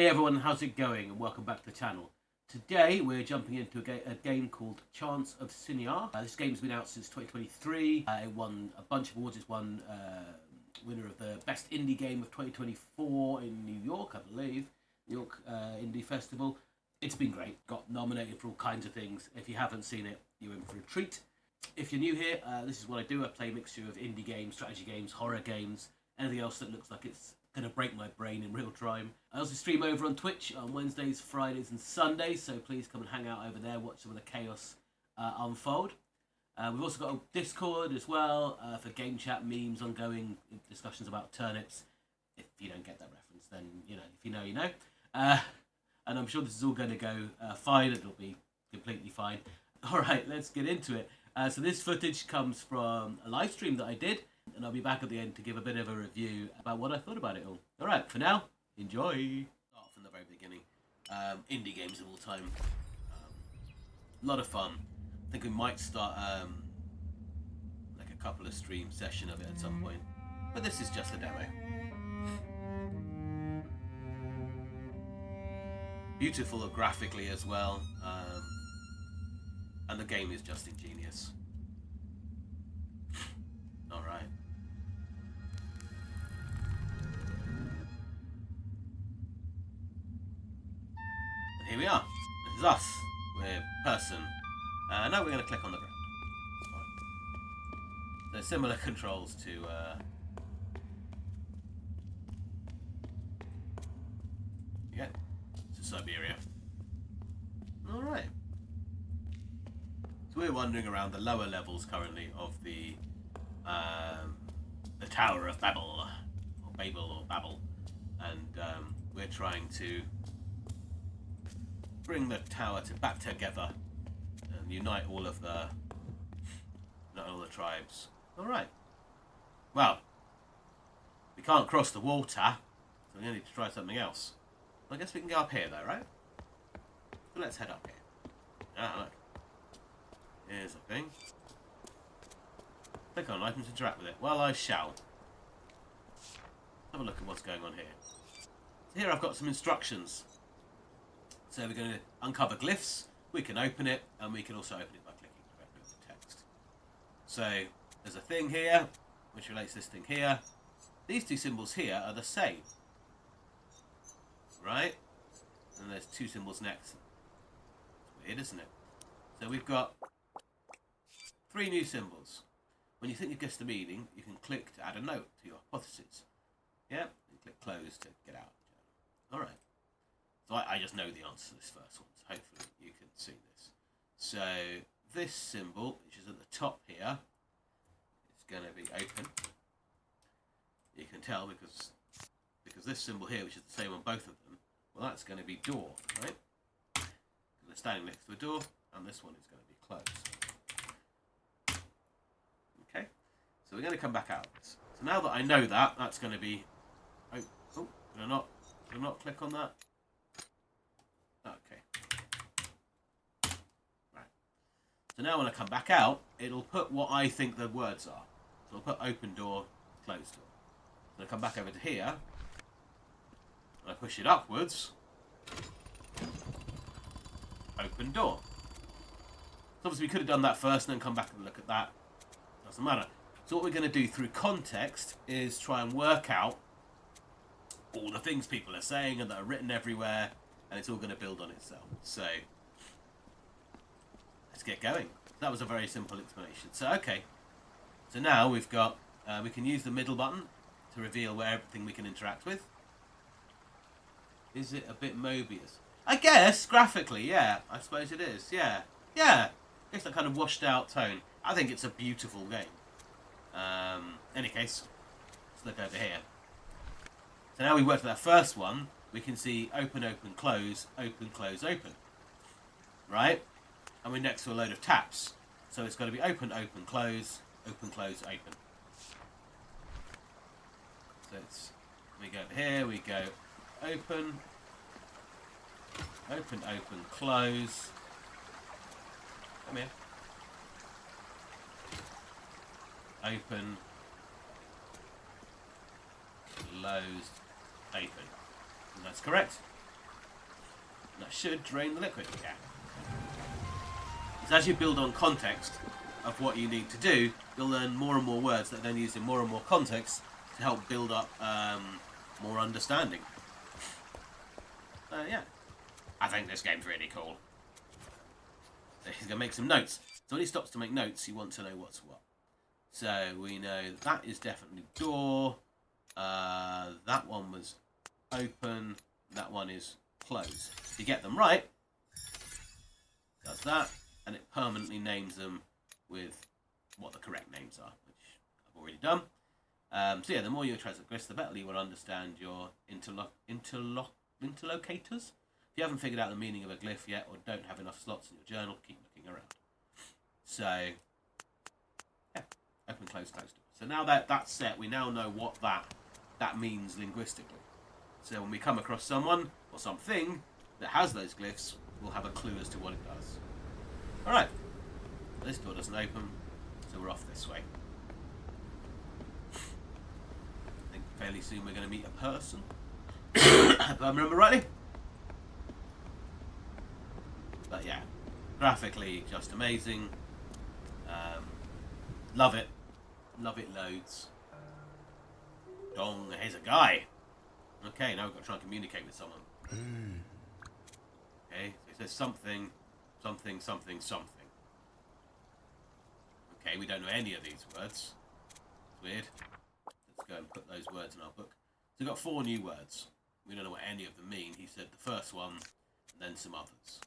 Hey everyone, how's it going? And welcome back to the channel. Today we're jumping into a game called Chants of Sennaar. This game's been out since 2023. It won a bunch of awards. It's won winner of the Best Indie Game of 2024 in New York, I believe. New York Indie Festival. It's been great. Got nominated for all kinds of things. If you haven't seen it, you're in for a treat. If you're new here, this is what I do. I play a mixture of indie games, strategy games, horror games, anything else that looks like it's going to break my brain in real time. I also stream over on Twitch on Wednesdays, Fridays and Sundays, so please come and hang out over there, watch some of the chaos unfold. We've also got a Discord as well for game chat, memes, ongoing discussions about turnips. If you don't get that reference, then, you know, if you know, you know. And I'm sure this is all going to go fine. It'll be completely fine. All right, let's get into it. So this footage comes from a live stream that I did, and I'll be back at the end to give a bit of a review about what I thought about it all. All right, for now, enjoy. Start from the very beginning. Indie games of all time. A lot of fun. I think we might start like a couple of stream session of it at some point, but this is just a demo. Beautiful graphically as well, and the game is just ingenious. All right. And here we are. This is us. We're person. Now we're going to click on the ground. There's similar controls to Siberia. All right. So we're wandering around the lower levels currently of the Tower of Babel, or Babel, and we're trying to bring the tower back together and unite all the tribes. All right. Well, we can't cross the water, so we're going to need to try something else. I guess we can go up here though, right? So let's head up here. Ah, look. Here's a thing. Click on items, interact with it. Well, I shall. Have a look at what's going on here. So here I've got some instructions. So we're going to uncover glyphs. We can open it, and we can also open it by clicking directly on the text. So there's a thing here, which relates to this thing here. These two symbols here are the same. Right? And there's two symbols next. It's weird, isn't it? So we've got 3 new symbols. When you think you've guessed the meaning, you can click to add a note to your hypothesis. Yeah? And click close to get out. Alright. So I just know the answer to this first one, so hopefully you can see this. So this symbol, which is at the top here, is going to be open. You can tell because this symbol here, which is the same on both of them, well, that's going to be door, right? They're standing next to a door, and this one is going to be closed. Okay, so we're going to come back out. So now that I know that, that's going to be... Oh, did I not click on that? Okay. Right. So now when I come back out, it'll put what I think the words are. So I'll put open door, closed door. So I come back over to here, and I push it upwards, open door. So obviously we could have done that first and then come back and look at that. Doesn't matter. So what we're going to do through context is try and work out all the things people are saying and that are written everywhere, and it's all going to build on itself. So let's get going. That was a very simple explanation. So okay. So now we've got, we can use the middle button to reveal where everything we can interact with. Is it a bit Mobius? I guess, graphically, yeah. I suppose it is, yeah. Yeah. It's that kind of washed out tone. I think it's a beautiful game. Any case, let's look over here. So now we worked with that first one, we can see open, open, close, open, close, open. Right? And we're next to a load of taps. So it's got to be open, open, close, open, close, open. So we go over here, we go open, open, open, close. Come here. Open, closed, open. And that's correct. That should drain the liquid. Yeah. Because as you build on context of what you need to do, you'll learn more and more words that are then used in more and more contexts to help build up more understanding. Yeah. I think this game's really cool. So he's going to make some notes. So when he stops to make notes, you want to know what's what. So we know that is definitely door. That one was open. That one is closed. If you get them right, does that, and it permanently names them with what the correct names are, which I've already done. So yeah, the more you translate glyphs, the better you will understand your interlocators. If you haven't figured out the meaning of a glyph yet, or don't have enough slots in your journal, keep looking around. So, yeah, open, close, close. So now that that's set, we now know what that means linguistically. So when we come across someone or something that has those glyphs, we'll have a clue as to what it does. All right, this door doesn't open, so we're off this way. I think fairly soon we're going to meet a person. If I remember rightly. But yeah, graphically just amazing. Love it. Love it loads. Dong, here's a guy. Okay, now we've got to try and communicate with someone. Okay, so it says something, something, something, something. Okay, we don't know any of these words. It's weird. Let's go and put those words in our book. So we've got 4 new words. We don't know what any of them mean. He said the first one, and then some others.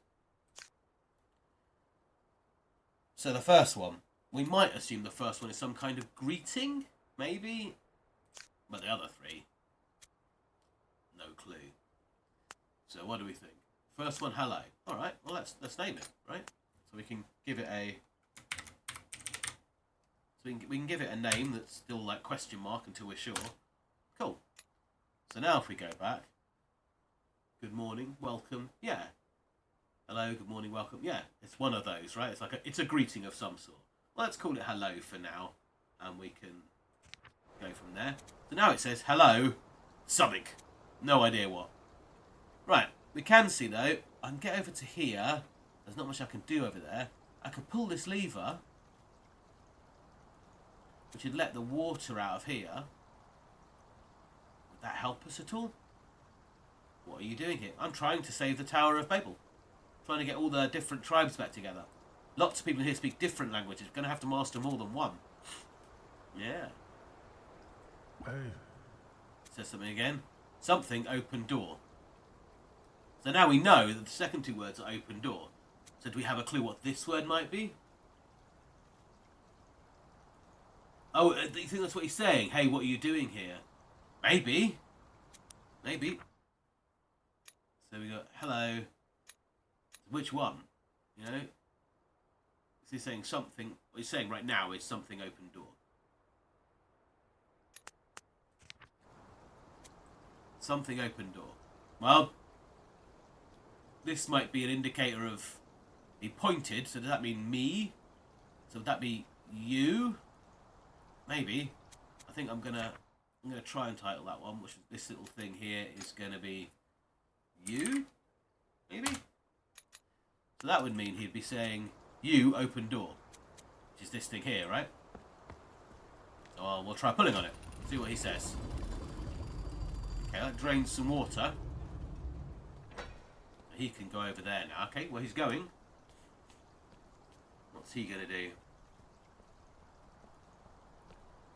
So the first one, we might assume the first one is some kind of greeting, maybe? But the other 3, no clue. So what do we think? First one, hello. All right, well let's name it, right? So we can give it a we can give it a name that's still like question mark until we're sure. Cool. So now if we go back, good morning, welcome, yeah. Hello, good morning, welcome, yeah. It's one of those, right? It's a greeting of some sort. Well, let's call it hello for now, and we can go from there. So now it says hello, something. No idea what. Right, we can see though, I can get over to here. There's not much I can do over there. I could pull this lever, which would let the water out of here. Would that help us at all? What are you doing here? I'm trying to save the Tower of Babel. Trying to get all the different tribes back together. Lots of people here speak different languages. We're going to have to master more than one. Yeah. Hey. Says something again. Something, open door. So now we know that the second 2 words are open door. So do we have a clue what this word might be? Oh, do you think that's what he's saying? Hey, what are you doing here? Maybe. Maybe. So we got hello. Which one? You know? Is he saying something? What he's saying right now is something open door. Something open door. Well, this might be an indicator of he pointed, so does that mean me? So would that be you? Maybe. I think I'm gonna try and title that one, which is this little thing here is gonna be you? Maybe? So that would mean he'd be saying you open door. Which is this thing here, right? So we'll try pulling on it. See what he says. Okay, that drains some water. He can go over there now. Okay, well he's going. What's he going to do? He's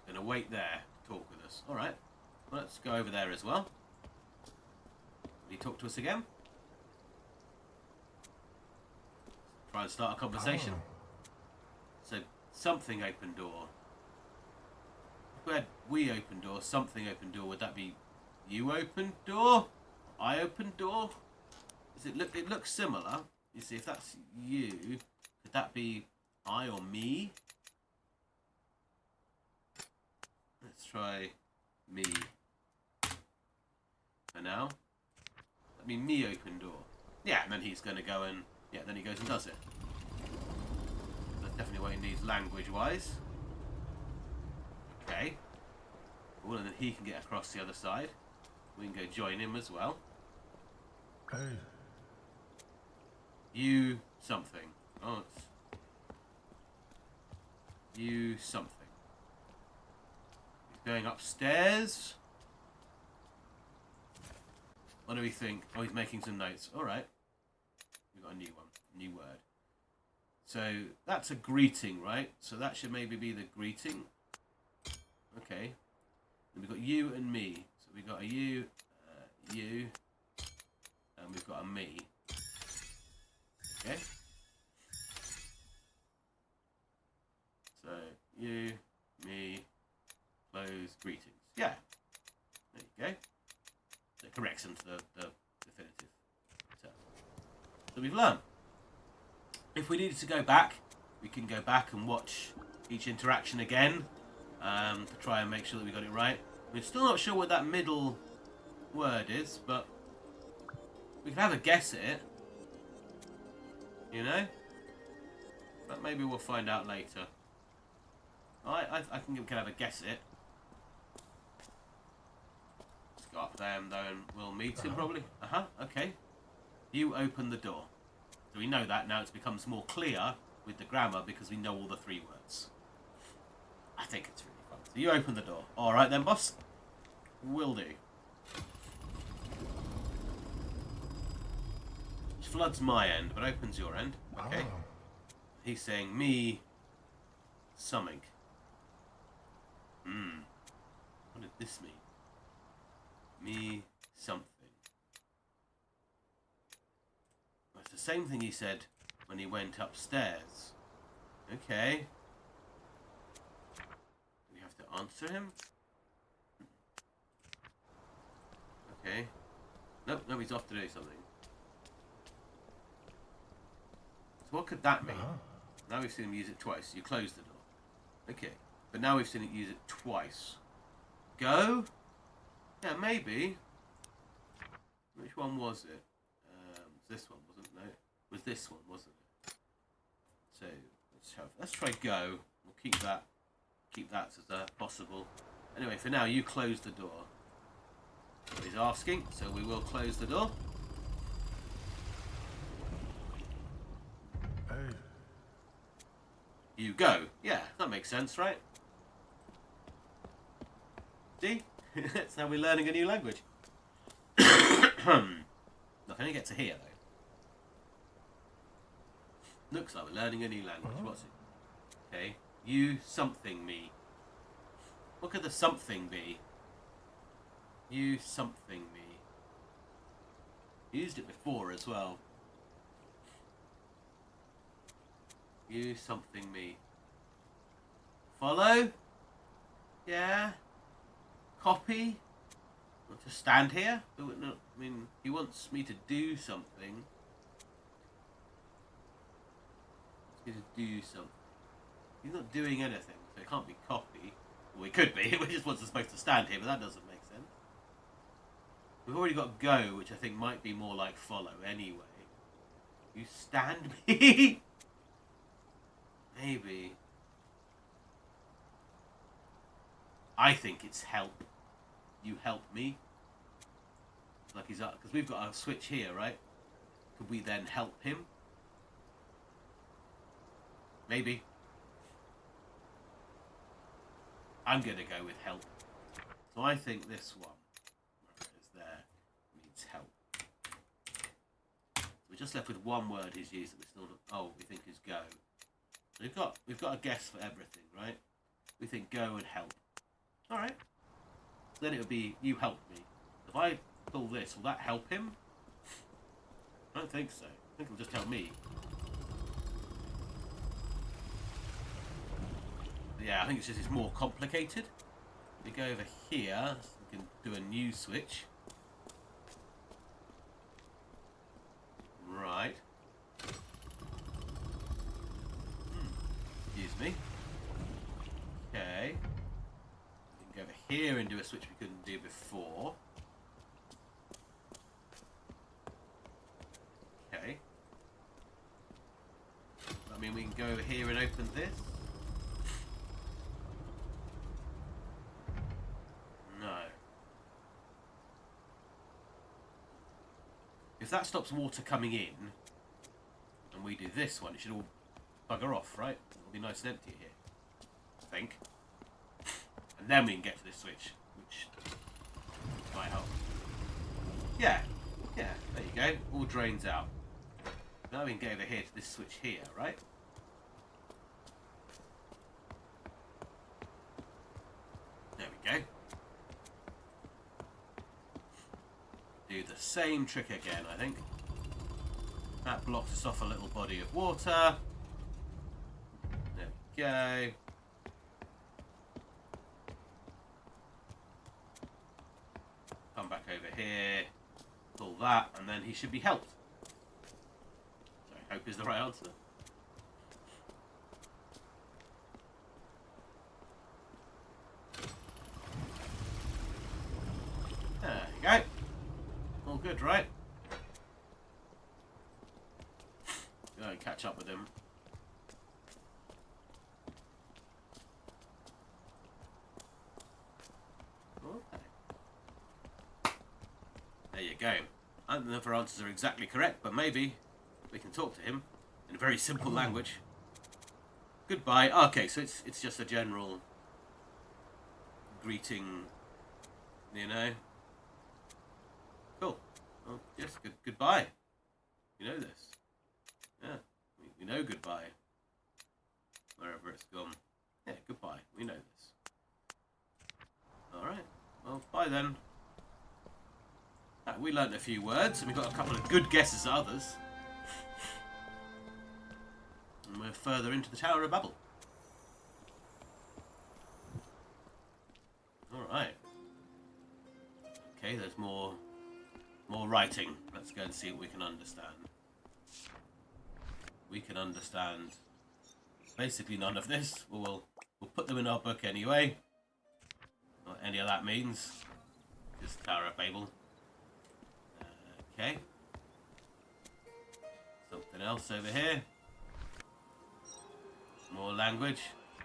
going to wait there to talk with us. Alright, well, let's go over there as well. Will he talk to us again? Try and start a conversation. Oh. So, something open door. If we had we open door, something open door, would that be you open door? I open door? It looks similar. You see, if that's you, could that be I or me? Let's try me. For now. That'd be me open door. Yeah, and then he's going to go and... Yeah, then he goes and does it. That's definitely what he needs language-wise. Okay. Well, and then he can get across the other side. We can go join him as well. Hey. You something. Oh, it's you something. He's going upstairs. What do we think? Oh, he's making some notes. All right. We've got a new one. New word. So that's a greeting, right? So that should maybe be the greeting. Okay. Then we've got you and me. So we've got a you, you, and we've got a me. Okay. So you, me, close, greetings. Yeah. There you go. That corrects them to the definitive. So we've learned. If we needed to go back, we can go back and watch each interaction again to try and make sure that we got it right. We're still not sure what that middle word is, but we can have a guess at it. You know? But maybe we'll find out later. I think we can have a guess at it. Let's go up there though and we'll meet him probably. Okay. You open the door. So we know that now. It becomes more clear with the grammar because we know all the 3 words. I think it's really fun. So you open the door. Alright then, boss. Will do. Which floods my end, but opens your end. Okay. Oh. He's saying me something. What did this mean? Me something. It's the same thing he said when he went upstairs. Okay. Do we have to answer him? Okay. Nope, he's off to do something. So what could that mean? Now we've seen him use it twice. You close the door. Okay. But now we've seen it use it twice. Go? Yeah, maybe. Which one was it? This one wasn't. No, it was this one, wasn't it? So let's try go. We'll keep that as possible. Anyway, for now, you close the door. What he's asking, so we will close the door. Hey. You go. Yeah, that makes sense, right? See? That's how we're learning a new language. Look, I only get to here, though. Looks like we're learning a new language. What's it? Okay. You something me. What could the something be? You something me. Used it before as well. You something me. Follow? Yeah. Copy? Want to stand here? I mean, he wants me to do something. He wants me to do something. He's not doing anything, so it can't be copy. Well, it could be. We just wants us supposed to stand here, but that doesn't make sense. We've already got go, which I think might be more like follow anyway. You stand me? Maybe. I think it's help. You help me. Like he's up, because we've got a switch here, right? Could we then help him? Maybe. I'm going to go with help. So I think this one, where it is there, means help. So we're just left with one word he's used that we still don't, we think is go. So we've got a guess for everything, right? We think go and help. Alright. Then it would be you help me. If I pull this, will that help him? I don't think so. I think it'll just help me. Yeah, I think it's more complicated. We go over here, so we can do a new switch. Right. Excuse me. Okay. We can go over here and do a switch we couldn't do before. Okay. I mean, we can go over here and open this. If that stops water coming in, we do this one, it should all bugger off, right? It'll be nice and empty here, I think. And then we can get to this switch, which might help. Yeah, there you go. All drains out. Now we can get over here to this switch here, right? There we go. Do the same trick again, I think. That blocks us off a little body of water. There we go. Come back over here. Pull that, and then he should be helped. So I hope is the right answer. There you go. All good, right? Go and catch up with him. Okay. There you go. I don't know if our answers are exactly correct, but maybe we can talk to him in a very simple language. Goodbye. Okay, so it's just a general greeting, you know. Cool. Well, yes, goodbye. You know this. Yeah, we know goodbye. Wherever it's gone. Yeah, goodbye. We know this. Alright. Well, bye then. We learnt a few words, and we got a couple of good guesses at others. And we're further into the Tower of Babel. Alright. Okay, there's more writing. Let's go and see what we can understand. We can understand basically none of this. We'll put them in our book anyway. What any of that means. Just Tower of Babel. Okay. Something else over here. More language.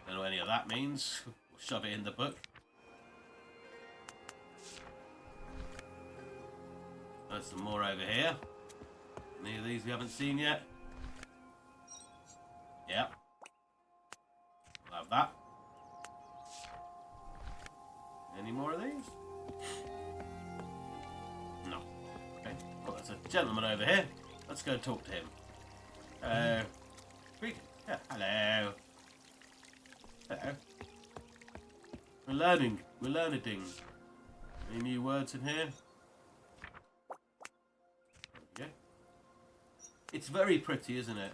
Don't know what any of that means. We'll shove it in the book. There's some more over here. Any of these we haven't seen yet? Yep. We'll have that. Any more of these? No. Okay. Well, there's a gentleman over here. Let's go and talk to him. Hello. Yeah, hello. Hello. We're learning. We're learning. Any new words in here? There we go. It's very pretty, isn't it?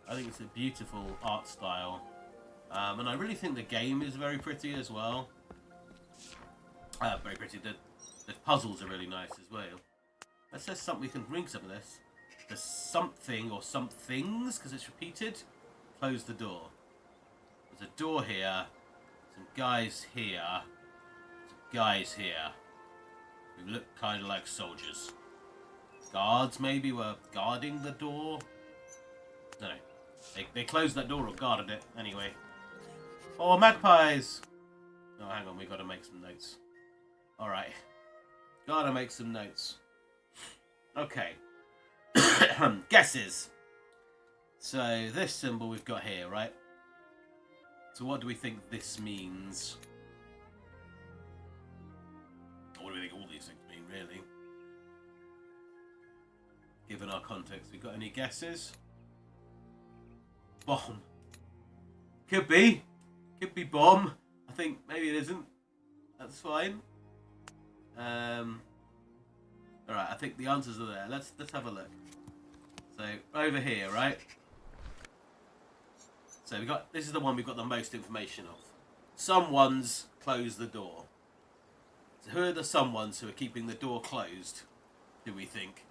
I think it's a beautiful art style. And I really think the game is very pretty as well. Very pretty. The puzzles are really nice as well. Let's say something, we can bring some of this. There's something or some things, because it's repeated. Close the door. There's a door here. Some guys here. Some guys here. Who look kind of like soldiers. Guards maybe were guarding the door. No. They closed that door or guarded it anyway. Oh, magpies! Oh, hang on, we've got to make some notes. Alright. Gotta make some notes. Okay. Guesses. So, this symbol we've got here, right? So what do we think this means? Or what do we think all these things mean, really? Given our context, we got any guesses? Bomb. Could be. Could be bomb. I think maybe it isn't. That's fine. Alright, I think the answers are there. Let's have a look. So over here, right? So this is the one we've got the most information of. Someone's closed the door. So who are the someones who are keeping the door closed, do we think?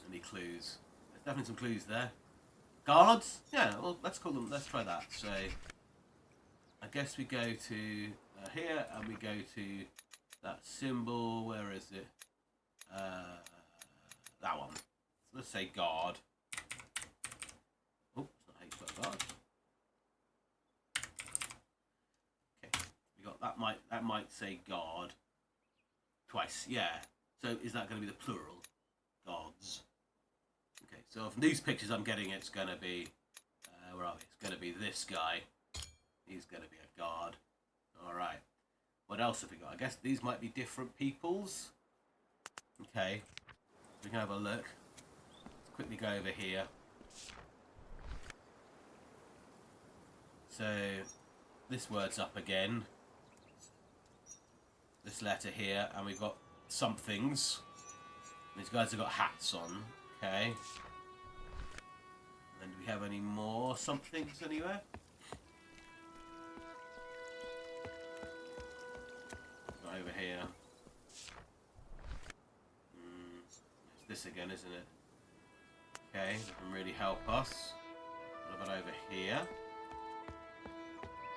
Any clues? There's definitely some clues there. Guards? Yeah, well, let's call them. Let's try that. So, I guess we go to here and we go to that symbol. Where is it? That one. So let's say guard. Oh, it's not how you spell guard. Okay, we got that that might say God twice. Yeah. So is that going to be the plural? Gods. Okay. So from these pictures I'm getting, it's going to be where are we? It's going to be this guy. He's going to be a god. All right. What else have we got? I guess these might be different peoples. Okay. We can have a look. Let's quickly go over here. So this word's up again. This letter here, and we've got somethings. These guys have got hats on. Okay. And do we have any more somethings anywhere? Not over here. It's this again, isn't it? Okay, that can really help us. What about over here?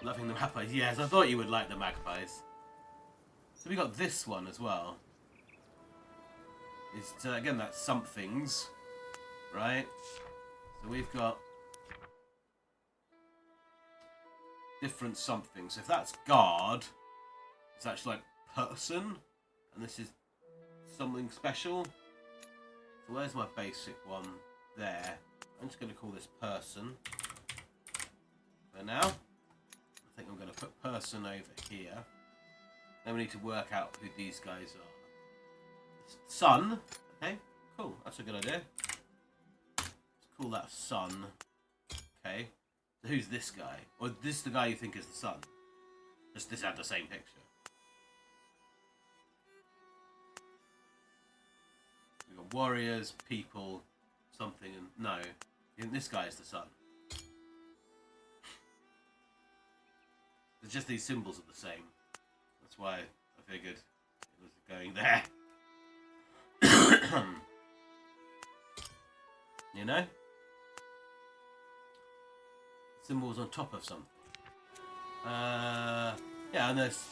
Loving the magpies. Yes, I thought you would like the magpies. So we got this one as well. So again, that's somethings, right? So we've got different somethings. If that's God, it's actually like person, and this is something special. So where's my basic one? There. I'm just going to call this person for now. I think I'm going to put person over here. Then we need to work out who these guys are. Sun. Okay, cool. That's a good idea. Let's call that sun. Okay. So who's this guy? Or this is the guy you think is the sun? Just this had the same picture. We've got warriors, people, something, and no. You think this guy is the sun? It's just these symbols are the same. That's why I figured it was going there. You know? Symbols on top of something. Yeah, and there's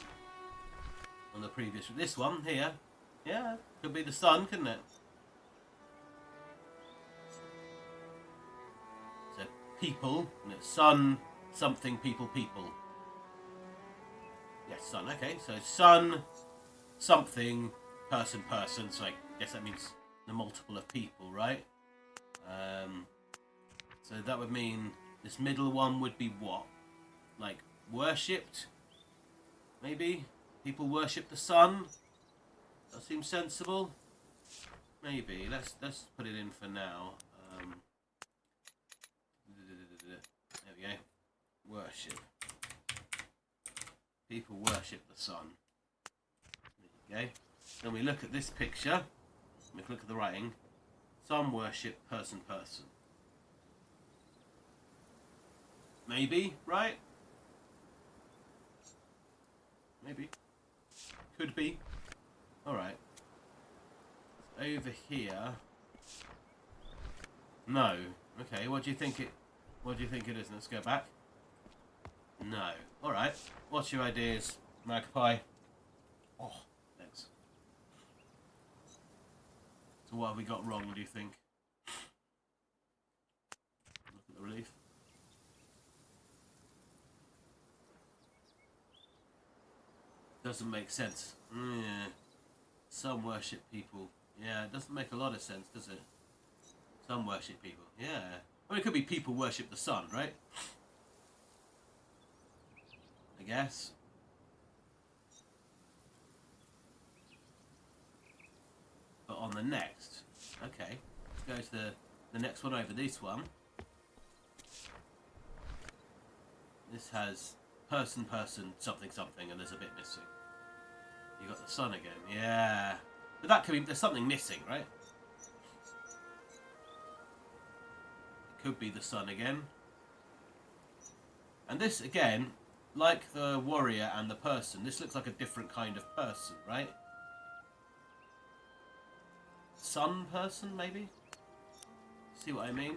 on the previous, this one here. Yeah, could be the sun, couldn't it? So people, and it's sun, something, people. Yes, sun. Okay, so sun, something, person. So I guess that means the multiple of people, right? So that would mean this middle one would be what? Like worshipped? Maybe people worship the sun. That seems sensible. Maybe let's put it in for now. There we go. Worship. People worship the sun. There you go. Then we look at this picture. We look at the writing. Some worship person. Maybe, right? Maybe. Could be. Alright. Over here. No. Okay, what do you think it is? Let's go back. No. Alright. What's your ideas, Magpie? Oh, thanks. So what have we got wrong, do you think? Look at the relief. Doesn't make sense. Yeah. Some worship people. Yeah, it doesn't make a lot of sense, does it? Some worship people. Yeah. I mean, it could be people worship the sun, right? I guess. But on the next. Okay. Let's go to the next one over this one. This has person, something, and there's a bit missing. You got the sun again. Yeah. But that could be, there's something missing, right? It could be the sun again. And this, again, like the warrior and the person, this looks like a different kind of person, right? Sun person, maybe? See what I mean?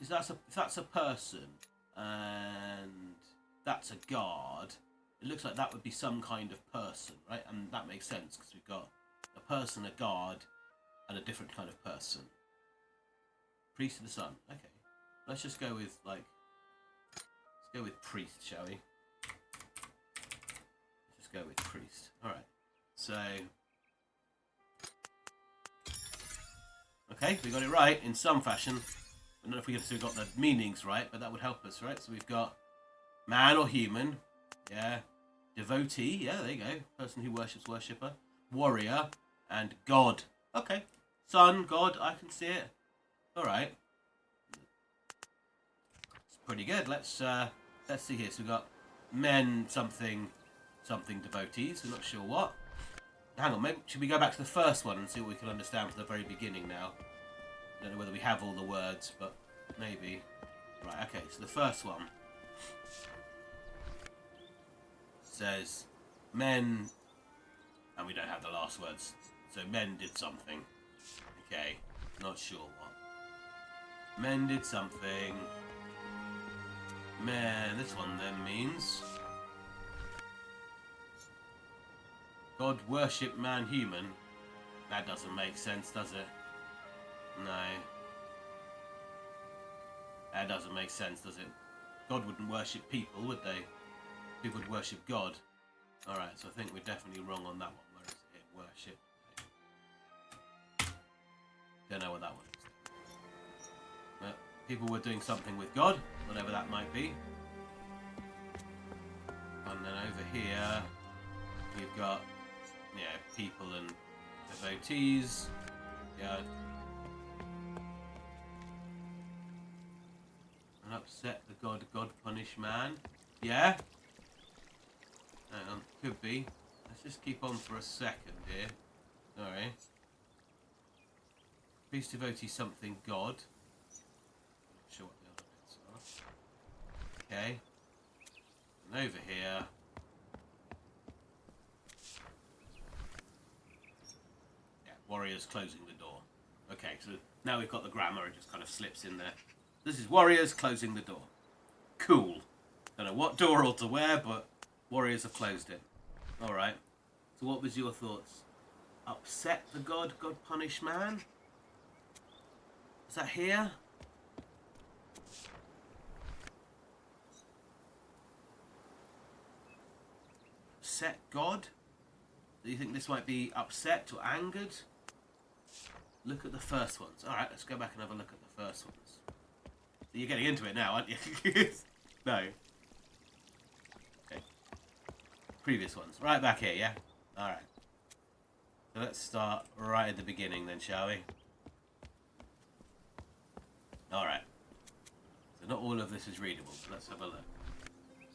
If that's a person, and that's a god, it looks like that would be some kind of person, right? And that makes sense, because we've got a person, a god, and a different kind of person. Priest of the sun. Okay. Let's just go with, like, let's go with priest, shall we? go with priest. Alright. So... Okay, we got it right in some fashion. I don't know if we have got the meanings right, but that would help us, right? So we've got man or human. Yeah. Devotee. Yeah, there you go. Person who worships, worshipper. Warrior. And God. Okay. Son, God, I can see it. Alright. It's pretty good. Let's see here. So we've got men, something devotees. We're not sure what. Hang on, maybe should we go back to the first one and see what we can understand from the very beginning now? I don't know whether we have all the words, but maybe. Right, okay, so the first one says men, and we don't have the last words. So men did something. Okay, not sure what. Men did something. Man, this one then means God worship man human. That doesn't make sense, does it? No. That doesn't make sense, does it? God wouldn't worship people, would they? People would worship God. Alright, so I think we're definitely wrong on that one. Where is it? Worship. Don't know what that one is. But people were doing something with God, whatever that might be. And then over here, we've got people and devotees. Yeah. And upset the God punish man. Yeah. Hang on, could be. Let's just keep on for a second here. Alright. Please devotee something God. Not sure what the other bits are. Okay. And over here. Warriors closing the door. Okay, so now we've got the grammar, it just kind of slips in there. This is warriors closing the door. Cool. Don't know what door or to where, but warriors have closed it. Alright. So what was your thoughts? Upset the God punish man? Is that here? Upset God? Do you think this might be upset or angered? Look at the first ones. Alright, let's go back and have a look at the first ones. You're getting into it now, aren't you? No. Okay. Previous ones. Right back here, yeah? Alright. So let's start right at the beginning then, shall we? Alright. So not all of this is readable, but let's have a look.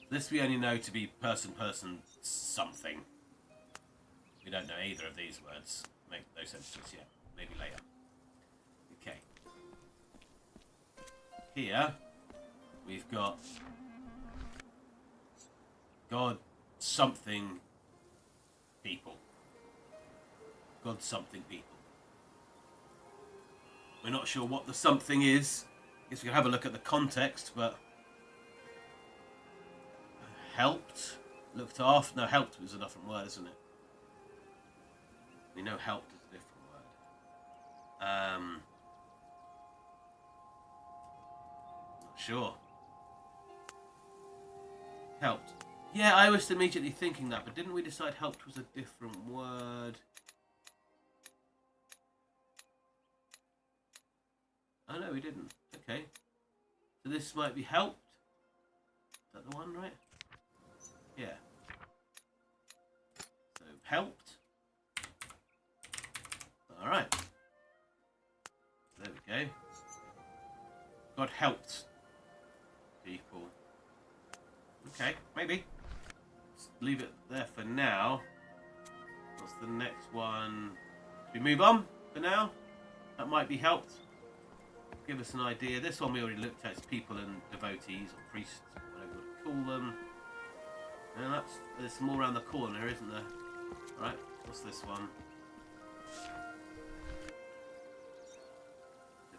This we only know to be person, something. We don't know either of these words. Make no sense to us yet. Maybe later. Okay. Here, we've got God something people. God something people. We're not sure what the something is. I guess we can have a look at the context, but helped, looked after. No, helped was a different word, isn't it? We know helped is a different word. Not sure. Helped. Yeah, I was immediately thinking that, but didn't we decide helped was a different word? Oh no, we didn't. Okay. So this might be helped. Is that the one, right? Yeah. So helped. Alright. There we go. God helped people. Okay, maybe. Let's leave it there for now. What's the next one? Should we move on for now? That might be helped. Give us an idea. This one we already looked at. It's people and devotees or priests, whatever you want to call them. And there's some more around the corner, isn't there? Right, what's this one?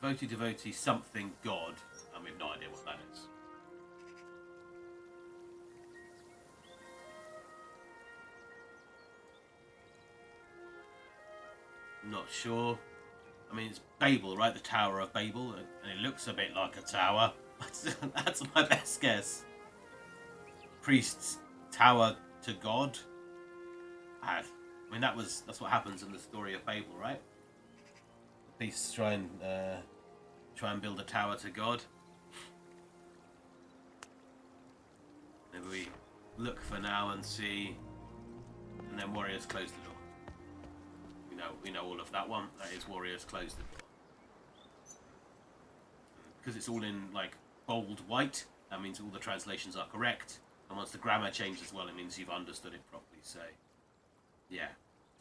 Devotee, something God. And we've no idea what that is. Not sure. I mean, it's Babel, right? The Tower of Babel. And it looks a bit like a tower. That's my best guess. Priest's tower to God. I mean, that's what happens in the story of Babel, right? The beasts try and build a tower to God. Maybe we look for now and see, and then warriors close the door. We know all of that one. That is warriors close the door. Because it's all in like bold white, that means all the translations are correct. And once the grammar changes as well, it means you've understood it properly. So, yeah,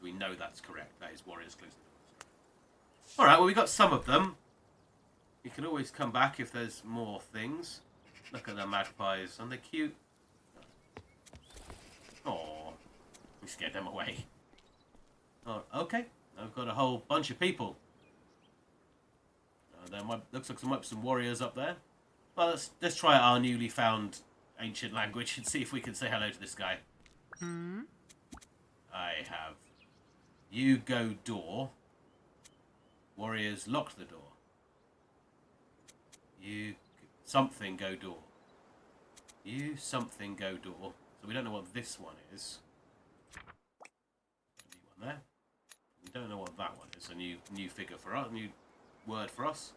we know that's correct. That is warriors close the door. All right, well, we got some of them. You can always come back if there's more things. Look at the magpies. Aren't they cute? Oh, we scared them away. Oh, okay, I've got a whole bunch of people. Looks like there might be some warriors up there. Well, let's try our newly found ancient language and see if we can say hello to this guy. I have you go door. Warriors lock the door. You something go door. You something go door. So we don't know what this one is. New one there. We don't know what that one is. A new figure for us. A new word for us.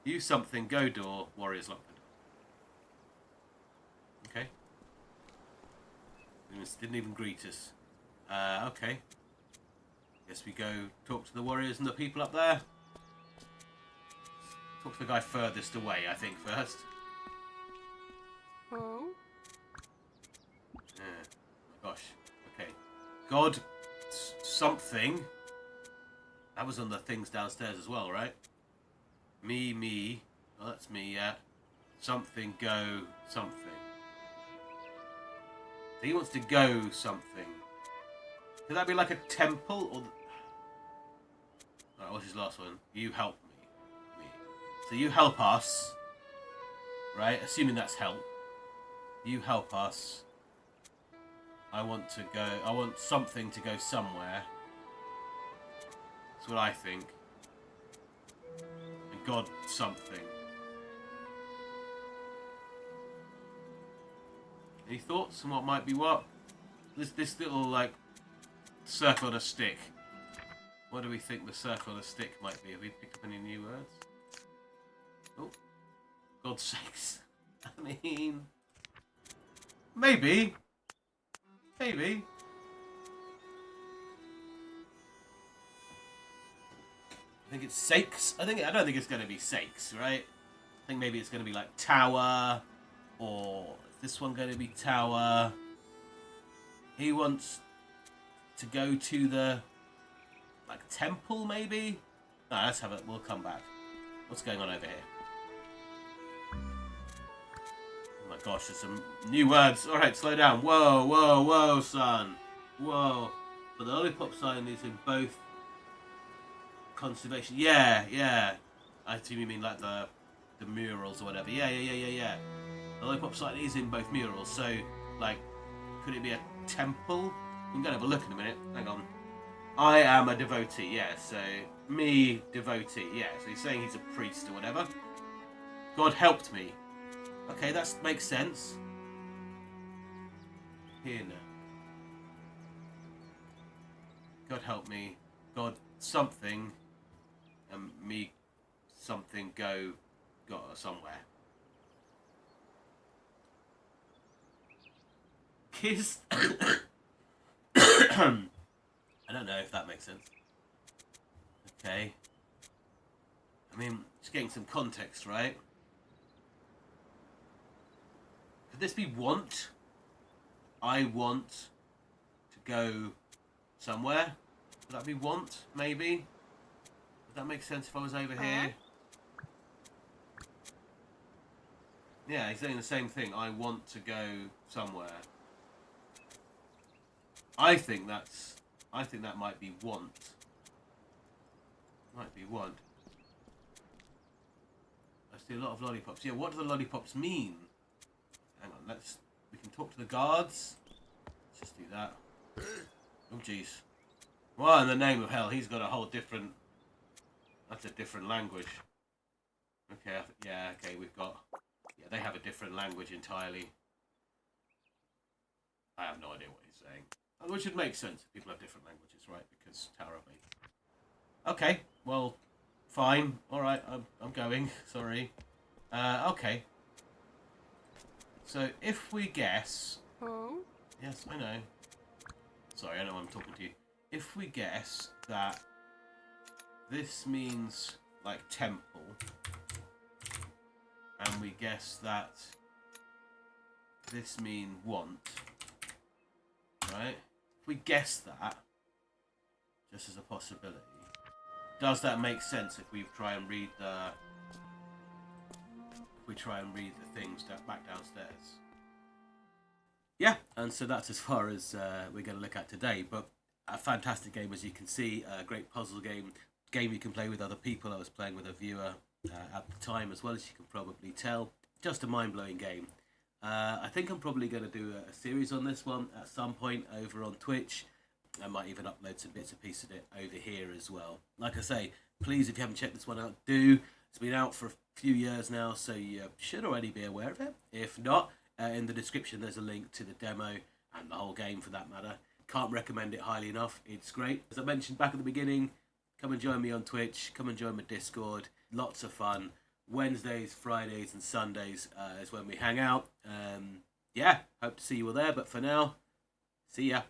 You something go door. Warriors lock the door. Okay. Didn't even greet us. Okay. Guess we go talk to the warriors and the people up there. Talk to the guy furthest away, I think, first. Oh? Yeah. Oh my gosh. Okay. God something. That was on the things downstairs as well, right? Me. Oh, that's me, yeah. Something go something. So he wants to go something. Could that be like a temple or? Alright, what's his last one? You help me. So you help us, right? Assuming that's help. You help us. I want something to go somewhere. That's what I think. And God something. Any thoughts on what might be what? This little like circle on a stick. What do we think the circle on a stick might be? Have we picked up any new words? Oh, God's sakes! I mean, maybe. I think it's sakes. I don't think it's going to be sakes, right? I think maybe it's going to be like tower, or is this one going to be tower? He wants to go to the like temple, maybe. No, let's have it. We'll come back. What's going on over here? Oh my gosh, there's some new words. All right, slow down. Whoa, son. Whoa. But the lollipop sign is in both conservation. Yeah. I assume you mean like the murals or whatever. Yeah. The lollipop sign is in both murals. So, like, could it be a temple? We can go and have a look in a minute. Hang on. I am a devotee, yeah. So, me, devotee, yeah. So he's saying he's a priest or whatever. God helped me. Okay, that makes sense. Here now. God help me. God something. And me something go somewhere. Kiss. I don't know if that makes sense. Okay. I mean, just getting some context, right? Could this be want? I want to go somewhere. Would that be want, maybe? Would that make sense if I was over here? Yeah, he's saying the same thing. I want to go somewhere. I think that might be want. Might be want. I see a lot of lollipops. Yeah, what do the lollipops mean? Hang on, we can talk to the guards. Let's just do that. Oh jeez. Well, in the name of hell, he's got a whole different. That's a different language. Okay, okay, we've got. Yeah, they have a different language entirely. I have no idea what he's saying. Which would make sense if people have different languages, right? Because Tower of Babel. Okay, well, fine. All right, I'm going. Sorry. Okay. So if we guess... Oh? Yes, I know. Sorry, I know I'm talking to you. If we guess that this means, like, temple, and we guess that this means want, right? If we guess that, just as a possibility, does that make sense if we try and read the... If we try and read the things back downstairs? Yeah, and so that's as far as we're going to look at today. But a fantastic game, as you can see, a great puzzle game you can play with other people. I was playing with a viewer at the time, as well, as you can probably tell. Just a mind-blowing game. I think I'm probably going to do a series on this one at some point over on Twitch. I might even upload some bits and pieces of it over here as well. Like I say, please, if you haven't checked this one out, do. It's been out for a few years now, so you should already be aware of it. If not, in the description there's a link to the demo and the whole game for that matter. Can't recommend it highly enough. It's great. As I mentioned back at the beginning, come and join me on Twitch. Come and join my Discord. Lots of fun. Wednesdays, Fridays and Sundays is when we hang out. Yeah, hope to see you all there. But for now, see ya.